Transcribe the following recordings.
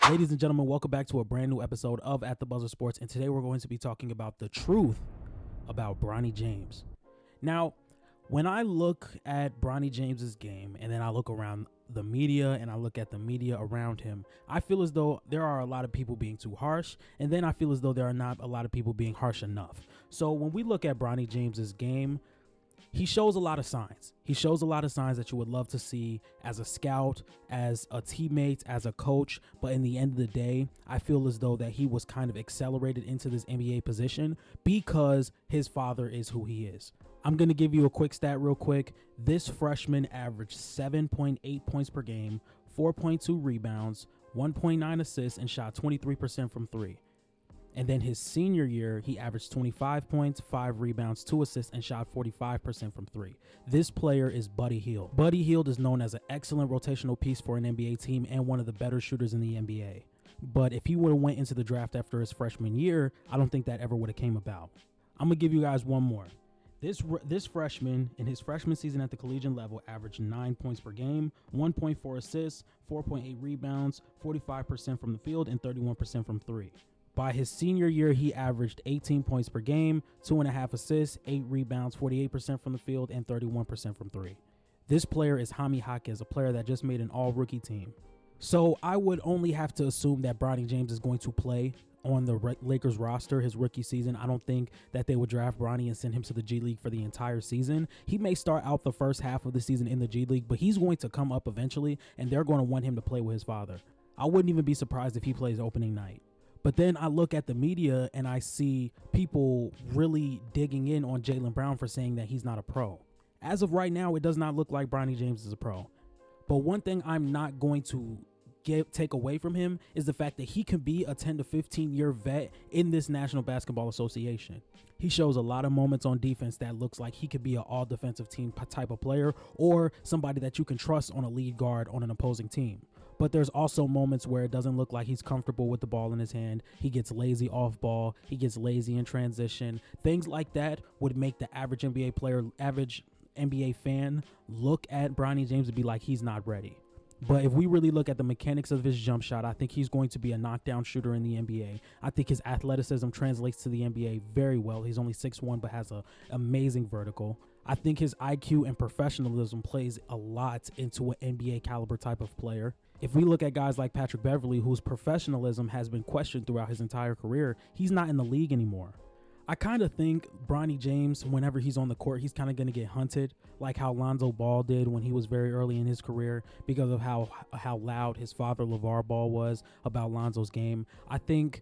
Ladies and gentlemen, welcome back to a brand new episode of At the Buzzer Sports, and today we're going to be talking about the truth about Bronny James. Now, when I look at Bronny James's game, and then I look around the media and I look at the media around him, I feel as though there are a lot of people being too harsh, and then I feel as though there are not a lot of people being harsh enough. So when we look at Bronny James's game, he shows a lot of signs. He shows a lot of signs that you would love to see as a scout, as a teammate, as a coach. But in the end of the day, I feel as though that he was kind of accelerated into this NBA position because his father is who he is. I'm going to give you a quick stat real quick. This freshman averaged 7.8 points per game, 4.2 rebounds, 1.9 assists, and shot 23% from three. And then his senior year, he averaged 25 points, 5 rebounds, 2 assists, and shot 45% from three. This player is Buddy Hield. Buddy Hield is known as an excellent rotational piece for an NBA team and one of the better shooters in the NBA. But if he would have went into the draft after his freshman year, I don't think that ever would have came about. I'm going to give you guys one more. This freshman, in his freshman season at the collegiate level, averaged 9 points per game, 1.4 assists, 4.8 rebounds, 45% from the field, and 31% from three. By his senior year, he averaged 18 points per game, 2.5 assists, 8 rebounds, 48% from the field, and 31% from three. This player is Jaime Jaquez, a player that just made an all-rookie team. So I would only have to assume that Bronny James is going to play on the Lakers roster his rookie season. I don't think that they would draft Bronny and send him to the G League for the entire season. He may start out the first half of the season in the G League, but he's going to come up eventually, and they're going to want him to play with his father. I wouldn't even be surprised if he plays opening night. But then I look at the media and I see people really digging in on Jaylen Brown for saying that he's not a pro. As of right now, it does not look like Bronny James is a pro. But one thing I'm not going to take away from him is the fact that he can be a 10 to 15 year vet in this National Basketball Association. He shows a lot of moments on defense that looks like he could be an all defensive team type of player or somebody that you can trust on a lead guard on an opposing team. But there's also moments where it doesn't look like he's comfortable with the ball in his hand. He gets lazy off ball. He gets lazy in transition. Things like that would make the average NBA player, average NBA fan look at Bronny James and be like, he's not ready. But if we really look at the mechanics of his jump shot, I think he's going to be a knockdown shooter in the NBA. I think his athleticism translates to the NBA very well. He's only 6'1", but has an amazing vertical. I think his IQ and professionalism plays a lot into an NBA caliber type of player. If we look at guys like Patrick Beverley, whose professionalism has been questioned throughout his entire career, he's not in the league anymore. I kind of think Bronny James, whenever he's on the court, he's kind of going to get hunted, like how Lonzo Ball did when he was very early in his career because of how loud his father, LeVar Ball, was about Lonzo's game. I think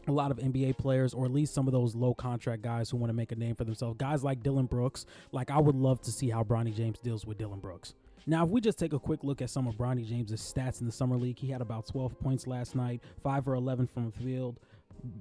a lot of NBA players, or at least some of those low contract guys who want to make a name for themselves, guys like Dillon Brooks, like I would love to see how Bronny James deals with Dillon Brooks. Now, if we just take a quick look at some of Bronny James's stats in the Summer League, he had about 12 points last night, 5 for 11 from the field,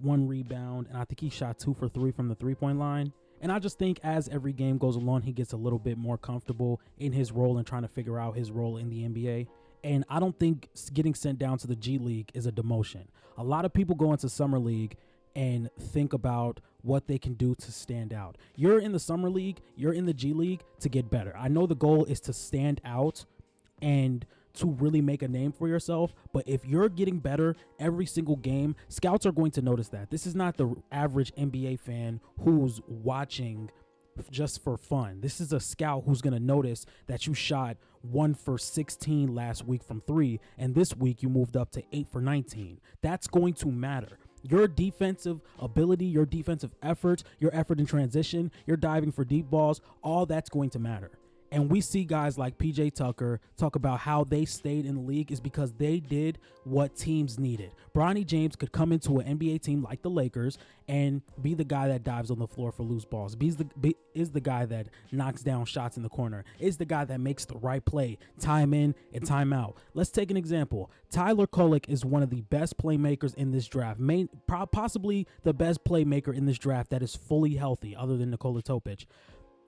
1 rebound, and I think he shot 2 for 3 from the three-point line. And I just think as every game goes along, he gets a little bit more comfortable in his role and trying to figure out his role in the NBA. And I don't think getting sent down to the G League is a demotion. A lot of people go into Summer League and think about what they can do to stand out. You're in the Summer League, you're in the G League to get better. I know the goal is to stand out and to really make a name for yourself, but if you're getting better every single game, scouts are going to notice that. This is not the average NBA fan who's watching just for fun. This is a scout who's going to notice that you shot 1 for 16 last week from 3, and this week you moved up to 8 for 19. That's going to matter. Your defensive ability, your defensive effort, your effort in transition, your diving for deep balls, all that's going to matter. And we see guys like PJ Tucker talk about how they stayed in the league is because they did what teams needed. Bronny James could come into an NBA team like the Lakers and be the guy that dives on the floor for loose balls. Is the guy that knocks down shots in the corner. Is the guy that makes the right play, time in and time out. Let's take an example. Tyler Kolek is one of the best playmakers in this draft. Possibly the best playmaker in this draft that is fully healthy other than Nikola Topic.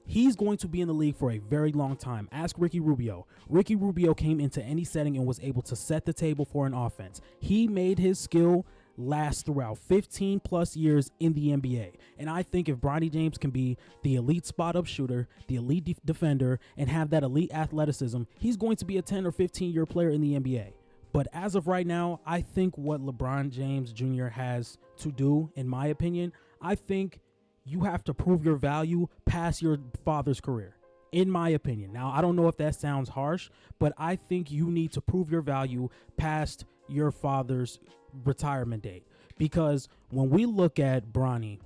He's going to be in the league for a very long time. Ask Ricky Rubio. Ricky Rubio came into any setting and was able to set the table for an offense. He made his skill last throughout 15 plus years in the NBA. And I think if Bronny James can be the elite spot up shooter, the elite defender, and have that elite athleticism, he's going to be a 10 or 15 year player in the NBA. But as of right now, I think what LeBron James Jr. has to do, in my opinion, I think you have to prove your value past your father's career, in my opinion. Now, I don't know if that sounds harsh, but I think you need to prove your value past your father's retirement date. Because when we look at Bronny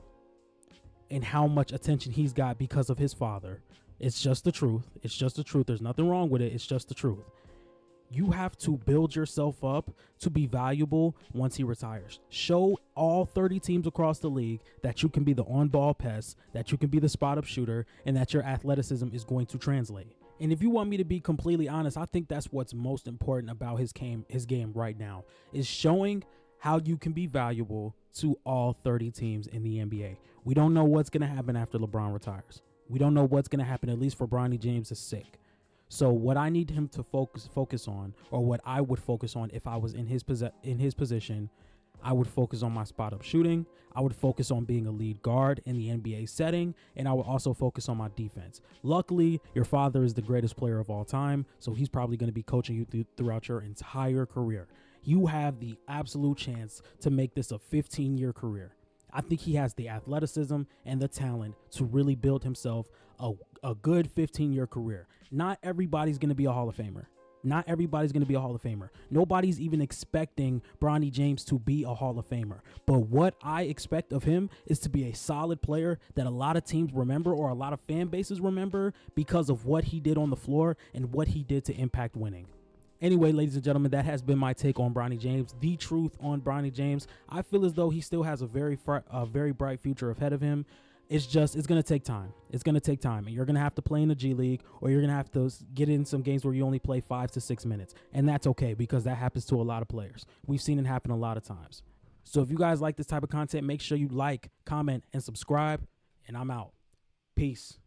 and how much attention he's got because of his father, it's just the truth. It's just the truth. There's nothing wrong with it. It's just the truth. You have to build yourself up to be valuable once he retires. Show all 30 teams across the league that you can be the on-ball pest, that you can be the spot-up shooter, and that your athleticism is going to translate. And if you want me to be completely honest, I think that's what's most important about his game right now, is showing how you can be valuable to all 30 teams in the NBA. We don't know what's going to happen after LeBron retires. We don't know what's going to happen, at least for Bronny James is sick. So what I need him to focus on, or what I would focus on if I was in his position, I would focus on my spot up shooting. I would focus on being a lead guard in the NBA setting, and I would also focus on my defense. Luckily, your father is the greatest player of all time, so he's probably going to be coaching you throughout your entire career. You have the absolute chance to make this a 15-year career. I think he has the athleticism and the talent to really build himself a good 15-year career. Not everybody's going to be a Hall of Famer. Not everybody's going to be a Hall of Famer. Nobody's even expecting Bronny James to be a Hall of Famer. But what I expect of him is to be a solid player that a lot of teams remember, or a lot of fan bases remember, because of what he did on the floor and what he did to impact winning. Anyway, ladies and gentlemen, that has been my take on Bronny James, the truth on Bronny James. I feel as though he still has a very bright future ahead of him. It's going to take time. It's going to take time. And you're going to have to play in the G League, or you're going to have to get in some games where you only play 5 to 6 minutes. And that's okay, because that happens to a lot of players. We've seen it happen a lot of times. So if you guys like this type of content, make sure you like, comment, and subscribe. And I'm out. Peace.